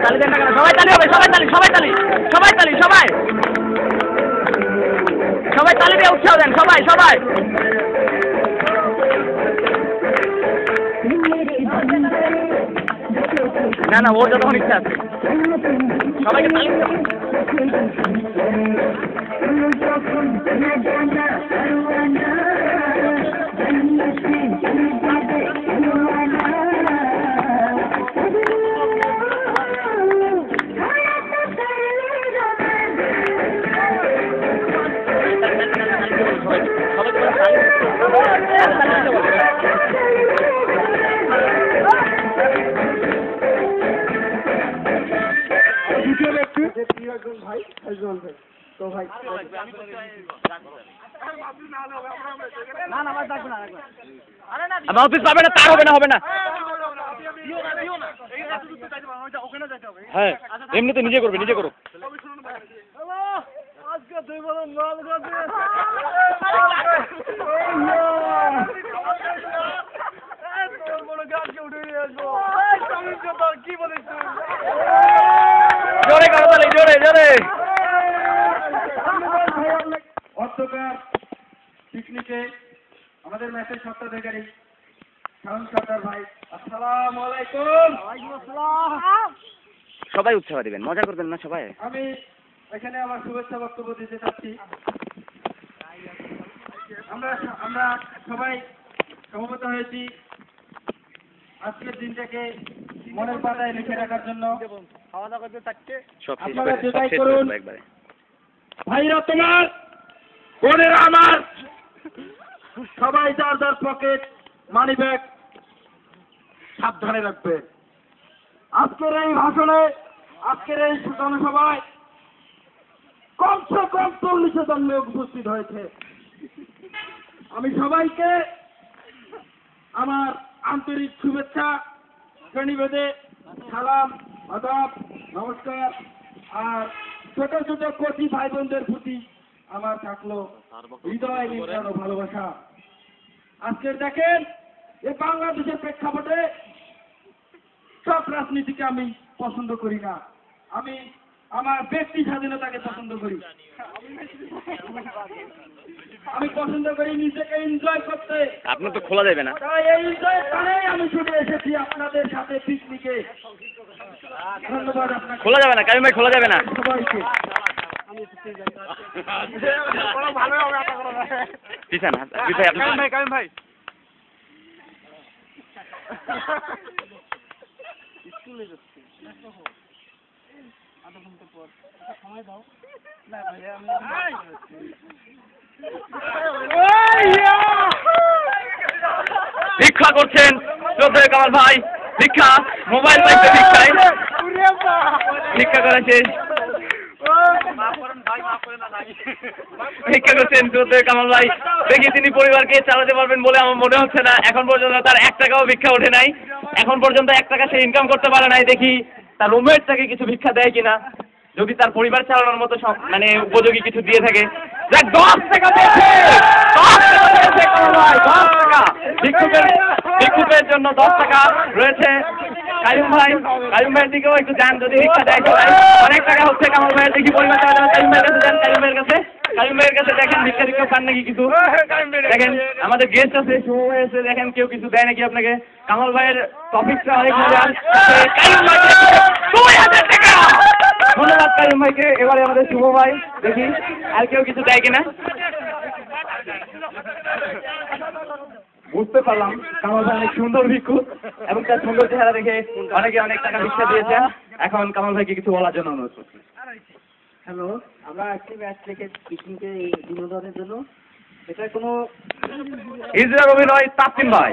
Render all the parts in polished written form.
তালি দেন না কেন? সবাই তালি হবে, সবাই তালি, সবাই তালি, সবাই তালি, সবাই সবাই তালি দিয়ে উৎসাহ দেন, সবাই সবাই। না না, ওর যতক্ষণ ইচ্ছা আছে সবাইকে তালি অফিস পাবে না, তার হবে না, হবে না। হ্যাঁ এমনিতে নিজে করবে, নিজে করো। জোরে করো তাহলে, জোরে জোরে। অর্থকার পিকনিকে আমাদের ম্যাচের স্বত্বাধিকারী শাওন সরদার ভাই, আসসালামু আলাইকুম। সবাই উৎসাহ দিবেন, মজা করবেন না সবাই। আমি এখানে আমার শুভেচ্ছা বক্তব্য দিতে চাচ্ছি। আমরা সবাই সমবেত হয়েছি আজকের দিনটাকে মনের পাতায় লিখে রাখার জন্য। আপনারা যেটাই করুন ভাইরা, তোমার বোনেরা আমার, সবাই যার যার পকেট মানি ব্যাগ সাবধানে রাখবে। আজকের এই ভাষণে, আজকের এই জনসভায় কমসে কম 40 জন লোক উপস্থিত হয়েছে। আমি সবাইকে আমার আন্তরিক শুভেচ্ছা শ্রেণীভেদে সালাম, আদাব, নমস্কার। আর ছোট ছোট কচি ভাই বোনদের প্রতি আমার থাকলো হৃদয় নির্মাণ ভালোবাসা। আজকের দেখেন, এই বাংলাদেশের প্রেক্ষাপটে সব রাজনীতিকে আমি পছন্দ করি না। আমি আমার ব্যক্তি স্বাধীনতাকে পছন্দ করি। আমি পছন্দ করি নিজেকে এনজয় করতে। আপনার তো খোলা যাবে না, তাই এই এনজয়ের কারণেই আমি ছুটে এসেছি আপনাদের সাথে পিকনিকে। ধন্যবাদ আপনাকে। খোলা যাবে না কাইম ভাই, খোলা যাবে না সবাইকে। ভালো হবে পিছান পিছাই আপনি কাইম ভাই। স্কুলে যাচ্ছি আধা ঘন্টা পর, সময় দাও না ভাইয়া। ভিক্ষা করছেন শ্রদ্ধেয় কামাল ভাই, ভিক্ষা, মোবাইল পাইতে ভিক্ষায় ভিক্ষা করেছে, ভিক্ষা করছেন শ্রদ্ধেয় কামাল ভাই। দেখি তিনি পরিবারকে চালাতে পারবেন বলে আমার মনে হচ্ছে না। এখন পর্যন্ত তার 1 টাকাও ভিক্ষা ওঠে নাই, এখন পর্যন্ত 1 টাকা সে ইনকাম করতে পারে নাই। দেখি তার রুমমেট তাকে কিছু ভিক্ষা দেয় কিনা, যদি তার পরিবার চালানোর মতো মানে উপযোগী কিছু দিয়ে থাকে। 10 টাকা দিয়েছে, 10 টাকা দিয়েছে কামাল ভাই, 10 টাকা ভিক্ষুকের জন্য 10 টাকা রয়েছে। কাইম ভাইয়ের দিকেও একটু যান, যদি ভিক্ষা দেয় সবাই। অনেক টাকা হচ্ছে কামাল ভাইয়ের, দেখি পরিবার চালাতে। কাইম ভাইয়ের কাছে যান, কাইম ভাইয়ের কাছে দেখেন ভিক্ষা টিক্ষা পান নাকি কিছু। দেখেন আমাদের গেস্ট আছে, শুভ ভাই আছে, দেখেন কেউ কিছু দেয় নাকি আপনাকে। কামাল ভাইয়ের টপিকটা অনেক মজার। ধন্যবাদ কাইম ভাইকে। এবারে আমাদের শুভ ভাই, দেখি আর কেউ কিছু দেয় কিনা। বুঝতে পারলাম কামাল ভাই অনেক সুন্দর ভিক্ষুক এবং তার সুন্দর চেহারা দেখে অনেকে অনেক টাকা ভিক্ষা দিয়েছেন। এখন কামাল ভাইকে কিছু বলার জন্য অনুরোধ করছি। হ্যালো, আমরা একটি ম্যাচ থেকে পিকনিকে বিনোদনের জন্য, এটা কোনো ইসরার অভিনয় তাসকিন ভাই।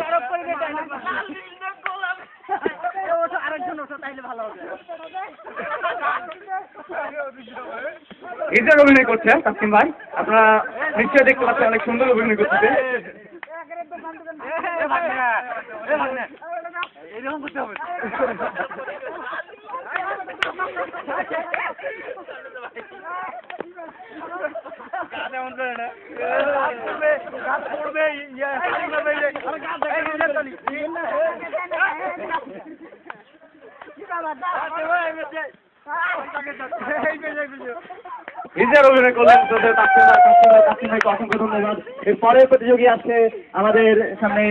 ইসরার অভিনয় করছেন তাসকিন ভাই, আপনারা নিশ্চয়ই দেখতে পাচ্ছেন অনেক সুন্দর অভিনয় করতেছে। এরকম করতে হবে। নিজের অভিনয় করলেন তোদের তাসকিন ভাইকে অসংখ্য ধন্যবাদ। এরপরে প্রতিযোগী আছে আমাদের সামনে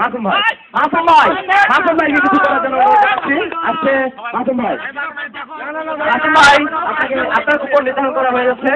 মাসুম ভাই কিছু করার জন্য আসছে মাসুম ভাই আপনাকে আপনার উপর নির্ধারণ করা হয়ে যাচ্ছে।